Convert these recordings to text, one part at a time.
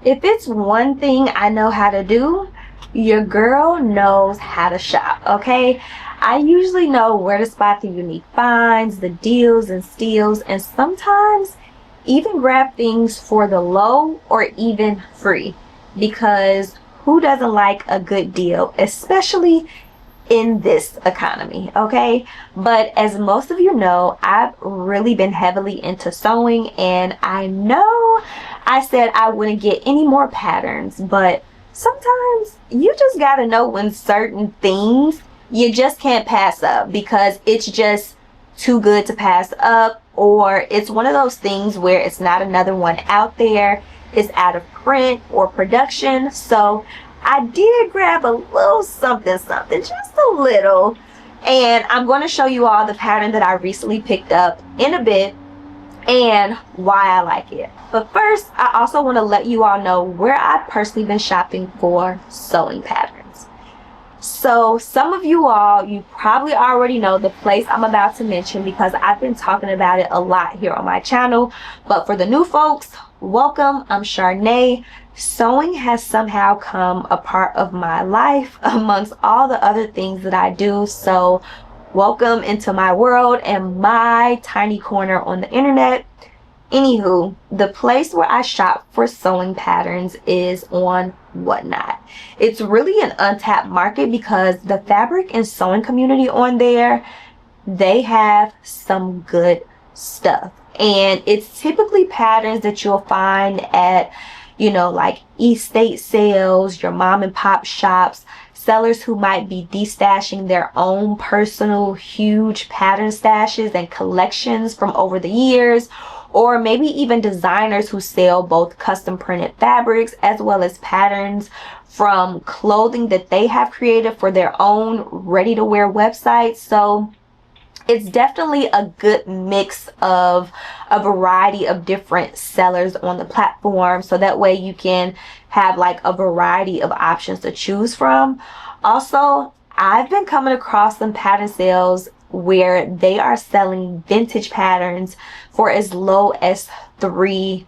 If it's one thing I know how to do, your girl knows how to shop, okay? I usually know where to spot the unique finds, the deals and steals, and sometimes even grab things for the low or even free. Because who doesn't like a good deal, especially in this economy, okay? But as most of you know, I've really been heavily into sewing, and I know I said I wouldn't get any more patterns, but sometimes you just gotta know when certain things you just can't pass up because it's just too good to pass up, or it's one of those things where it's not another one out there, it's out of print or production. So I did grab a little something, just a little. And I'm going to show you all the pattern that I recently picked up in a bit and why I like it. But first, I also want to let you all know where I've personally been shopping for sewing patterns. So some of you all, you probably already know the place I'm about to mention because I've been talking about it a lot here on my channel. But for the new folks, welcome. I'm Sharnae. Sewing has somehow come a part of my life amongst all the other things that I do. So welcome into my world and my tiny corner on the internet. Anywho, the place where I shop for sewing patterns is on Whatnot. It's really an untapped market because the fabric and sewing community on there, they have some good stuff. And it's typically patterns that you'll find at, you know, like estate sales, your mom and pop shops, sellers who might be destashing their own personal huge pattern stashes and collections from over the years, or maybe even designers who sell both custom printed fabrics as well as patterns from clothing that they have created for their own ready to wear websites. So it's definitely a good mix of a variety of different sellers on the platform, so that way you can have like a variety of options to choose from. Also, I've been coming across some pattern sales where they are selling vintage patterns for as low as $3.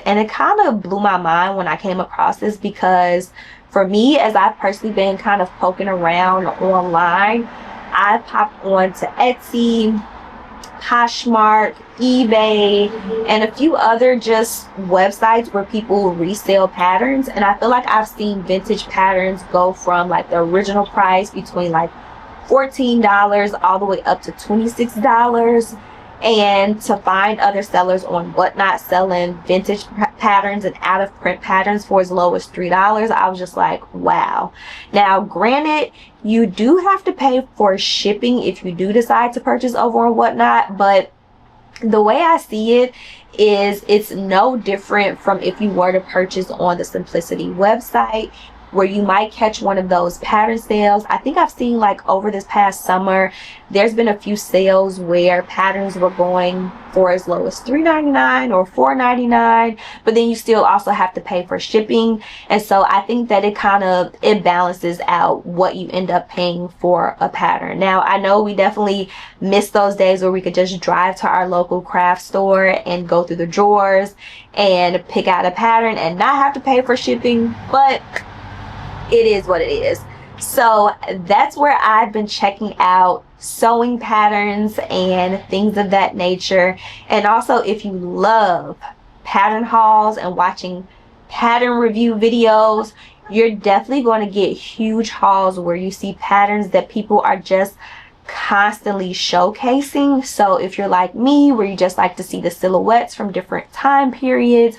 And it kind of blew my mind when I came across this because for me, as I've personally been kind of poking around online, I popped on to Etsy, Poshmark, eBay, and a few other just websites where people resell patterns. And I feel like I've seen vintage patterns go from like the original price between like $14 all the way up to $26. And to find other sellers on Whatnot selling vintage patterns and out of print patterns for as low as $3, I was just like, wow. Now, granted, you do have to pay for shipping if you do decide to purchase over on Whatnot, but the way I see it is it's no different from if you were to purchase on the Simplicity website, where you might catch one of those pattern sales. I think I've seen like over this past summer, there's been a few sales where patterns were going for as low as $3.99 or $4.99, but then you still also have to pay for shipping. And so I think that it balances out what you end up paying for a pattern. Now, I know we definitely miss those days where we could just drive to our local craft store and go through the drawers and pick out a pattern and not have to pay for shipping, but it is what it is. So that's where I've been checking out sewing patterns and things of that nature. And also, if you love pattern hauls and watching pattern review videos, you're definitely going to get huge hauls where you see patterns that people are just constantly showcasing. So if you're like me, where you just like to see the silhouettes from different time periods,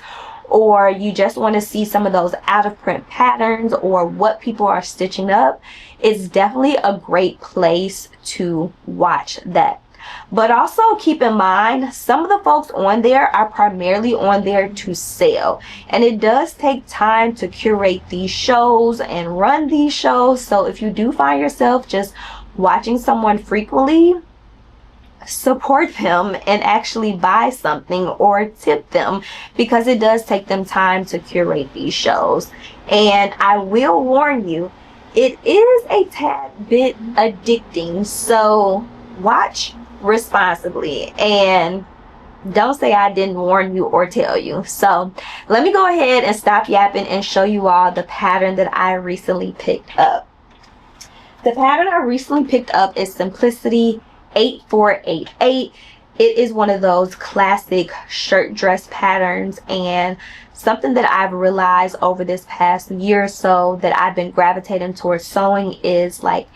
or you just want to see some of those out of print patterns or what people are stitching up, it's definitely a great place to watch that. But also keep in mind, some of the folks on there are primarily on there to sell, and it does take time to curate these shows and run these shows. So if you do find yourself just watching someone frequently, support them and actually buy something or tip them, because it does take them time to curate these shows. And I will warn you, it is a tad bit addicting, so watch responsibly and Don't say I didn't warn you or tell you. So let me go ahead and stop yapping and show you all the pattern that I recently picked up. The pattern I recently picked up is Simplicity 8488. It is one of those classic shirt dress patterns, and something that I've realized over this past year or so that I've been gravitating towards sewing is like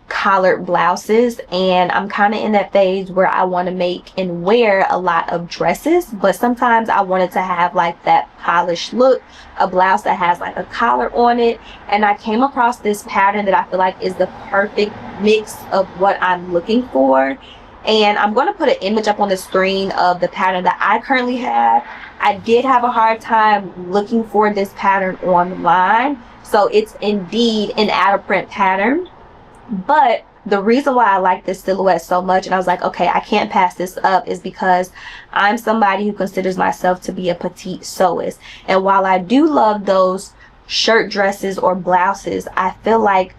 collared blouses. And I'm kind of in that phase where I want to make and wear a lot of dresses, but sometimes I wanted to have like that polished look, a blouse that has like a collar on it. And I came across this pattern that I feel like is the perfect mix of what I'm looking for. And I'm going to put an image up on the screen of the pattern that I currently have. I did have a hard time looking for this pattern online, so it's indeed an out of print pattern. But the reason why I like this silhouette so much, and I was like, okay, I can't pass this up, is because I'm somebody who considers myself to be a petite sewist. And while I do love those shirt dresses or blouses, I feel like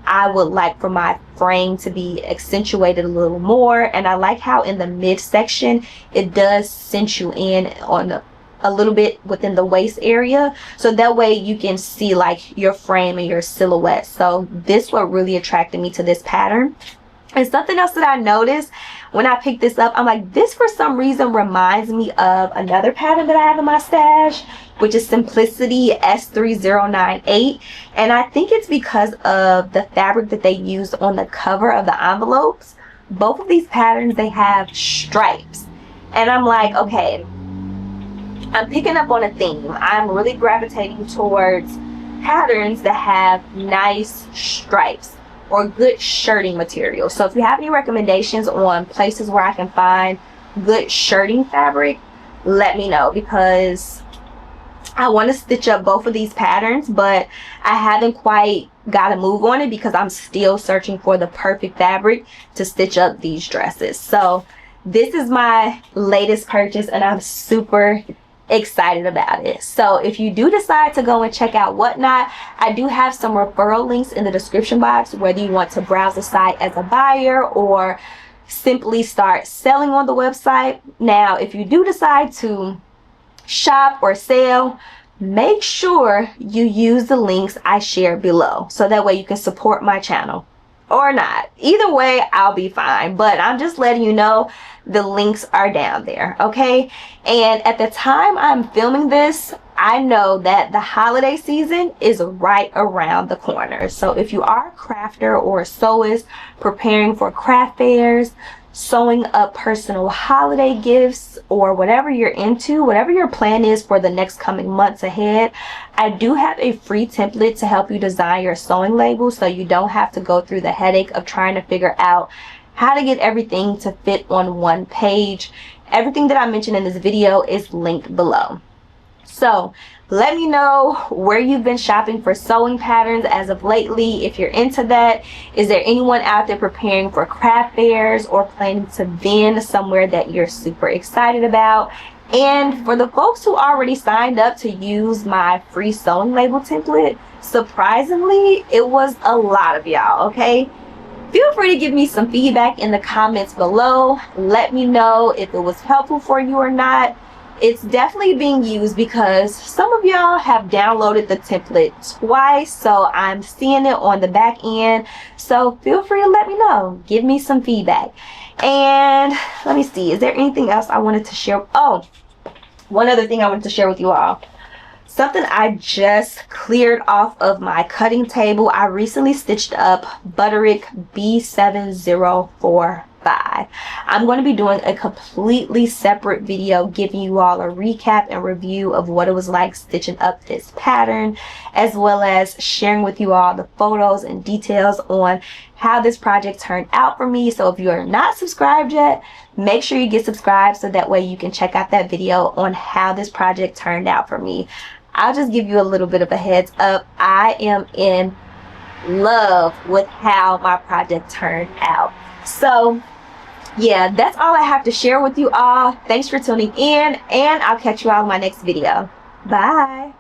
I would like for my frame to be accentuated a little more. And I like how in the midsection it does cinch you in on a little bit within the waist area, so that way you can see like your frame and your silhouette. So this what really attracted me to this pattern. And something else that I noticed when I picked this up, I'm like, this for some reason reminds me of another pattern that I have in my stash, which is Simplicity S3098. And I think it's because of the fabric that they used on the cover of the envelopes. Both of these patterns, they have stripes. And I'm like, okay, I'm picking up on a theme. I'm really gravitating towards patterns that have nice stripes or good shirting material. So if you have any recommendations on places where I can find good shirting fabric, let me know, because I want to stitch up both of these patterns, but I haven't quite got a move on it because I'm still searching for the perfect fabric to stitch up these dresses. So this is my latest purchase and I'm super excited about it. So if you do decide to go and check out Whatnot, I do have some referral links in the description box, whether you want to browse the site as a buyer or simply start selling on the website. Now, if you do decide to shop or sell, make sure you use the links I share below, so that way you can support my channel. Or not. Either way, I'll be fine. But I'm just letting you know the links are down there, okay? And at the time I'm filming this, I know that the holiday season is right around the corner. So if you are a crafter or a sewist preparing for craft fairs, sewing up personal holiday gifts, or whatever you're into, whatever your plan is for the next coming months ahead, I do have a free template to help you design your sewing label, so you don't have to go through the headache of trying to figure out how to get everything to fit on one page. Everything that I mentioned in this video is linked below. So let me know where you've been shopping for sewing patterns as of lately. If you're into that, is there anyone out there preparing for craft fairs or planning to vend somewhere that you're super excited about? And for the folks who already signed up to use my free sewing label template, surprisingly, it was a lot of y'all, okay? Feel free to give me some feedback in the comments below. Let me know if it was helpful for you or not. It's definitely being used because some of y'all have downloaded the template twice, so I'm seeing it on the back end. So feel free to let me know. Give me some feedback. And let me see, is there anything else I wanted to share? Oh, one other thing I wanted to share with you all. Something I just cleared off of my cutting table. I recently stitched up Butterick B7045. I'm going to be doing a completely separate video giving you all a recap and review of what it was like stitching up this pattern, as well as sharing with you all the photos and details on how this project turned out for me. So if you are not subscribed yet, make sure you get subscribed so that way you can check out that video on how this project turned out for me. I'll just give you a little bit of a heads up. I am in love with how my project turned out. So yeah, that's all I have to share with you all. Thanks for tuning in, and I'll catch you all in my next video. Bye.